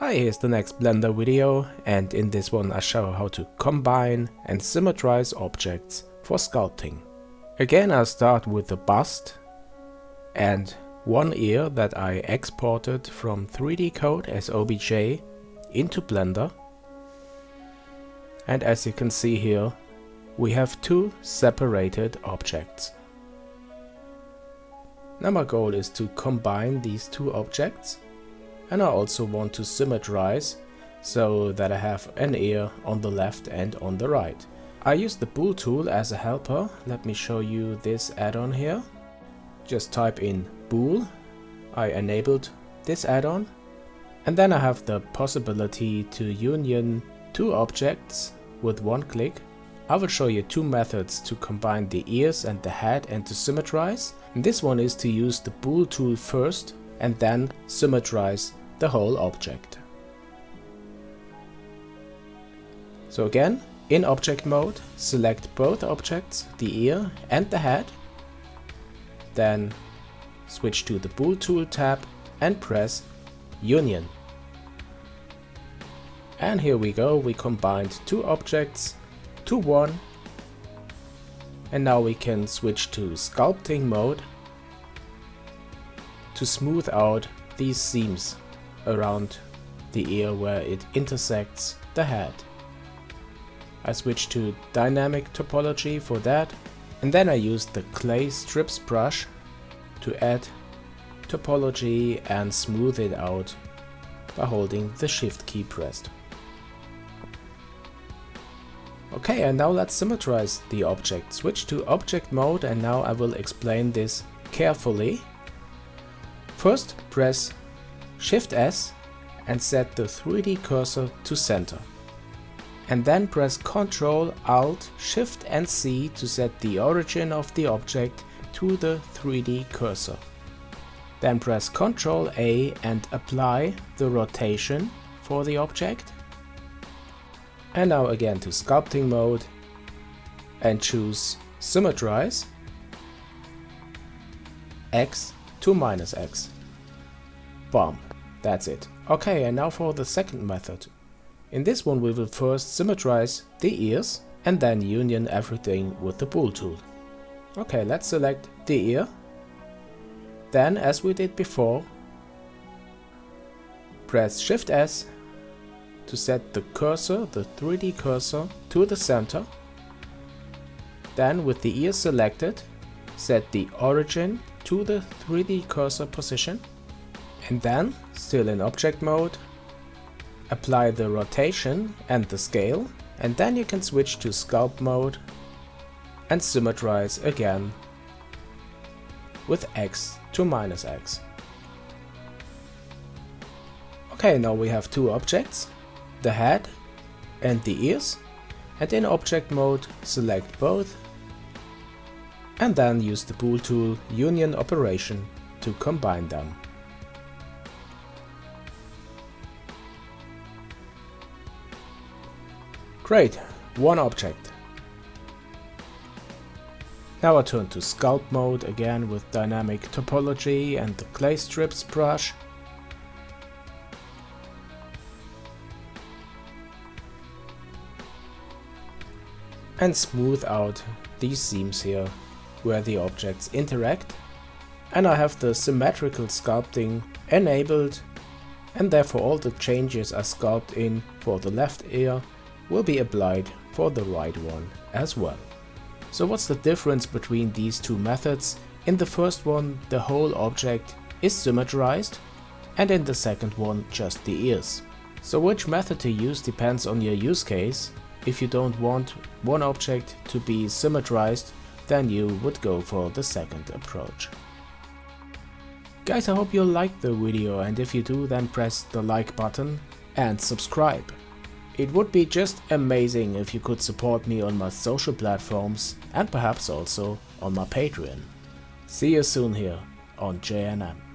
Hi, here's the next Blender video, and in this one I show how to combine and symmetrize objects for sculpting. Again, I'll start with the bust and one ear that I exported from 3D code as OBJ into Blender. And as you can see here, we have two separated objects. Now my goal is to combine these two objects, and I also want to symmetrize so that I have an ear on the left and on the right. I use the bool tool as a helper. Let me show you this add-on here. Just type in bool. I enabled this add-on, and then I have the possibility to union two objects with one click. I will show you two methods to combine the ears and the head and to symmetrize. And this one is to use the bool tool first and then symmetrize the whole object. So again, in object mode, select both objects, the ear and the head. Then switch to the bool tool tab and press Union. And here we go, we combined two objects to one. And now we can switch to sculpting mode to smooth out these seams around the ear where it intersects the head. I switch to dynamic topology for that, and then I use the clay strips brush to add topology and smooth it out by holding the shift key pressed. Okay, and now let's symmetrize the object. Switch to object mode, and now I will explain this carefully. First, press Shift S and set the 3D cursor to center. And then press Ctrl, Alt, Shift and C to set the origin of the object to the 3D cursor. Then press Ctrl A and apply the rotation for the object. And now again to sculpting mode and choose Symmetrize, X to -X. Bam, that's it. Okay, and now for the second method. In this one we will first symmetrize the ears and then union everything with the bool tool. Okay, let's select the ear. Then, as we did before, press Shift S to set the cursor, the 3D cursor, to the center. Then, with the ear selected, set the origin to the 3D cursor position. And then, still in object mode, apply the rotation and the scale, and then you can switch to sculpt mode and symmetrize again with X to -X. Okay, now we have two objects, the head and the ears, and in object mode select both and then use the bool tool union operation to combine them. Great, one object. Now I turn to sculpt mode again with dynamic topology and the clay strips brush. And smooth out these seams here where the objects interact. And I have the symmetrical sculpting enabled, and therefore all the changes I sculpt in for the left ear will be applied for the right one as well. So what's the difference between these two methods? In the first one the whole object is symmetrized, and in the second one just the ears. So which method to use depends on your use case. If you don't want one object to be symmetrized, then you would go for the second approach. Guys, I hope you liked the video, and if you do, then press the like button and subscribe. It would be just amazing if you could support me on my social platforms and perhaps also on my Patreon. See you soon here on JNM.